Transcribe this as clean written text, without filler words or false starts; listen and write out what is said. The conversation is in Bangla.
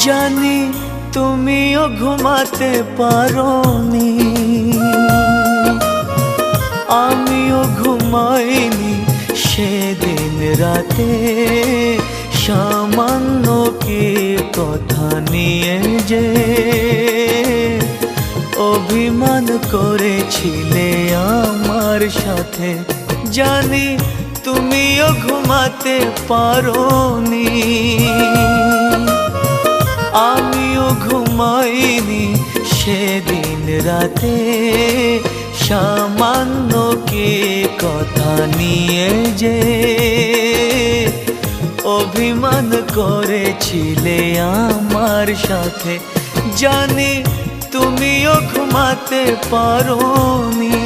জানি তুমিও ঘুমাতে পারোনি, আমিও ঘুমাইনি সেদিন রাতে। সামান্য কি কথা নিয়ে যে অভিমান করেছিলে আমার সাথে। জানি তুমিও ঘুমাতে পারোনি, আমিও ঘুমাইনি সেদিন রাতে। সামান্য কি কথা নিয়ে যে অভিমান করেছিলে আমার সাথে। জানি তুমিও ঘুমাতে পারোনি।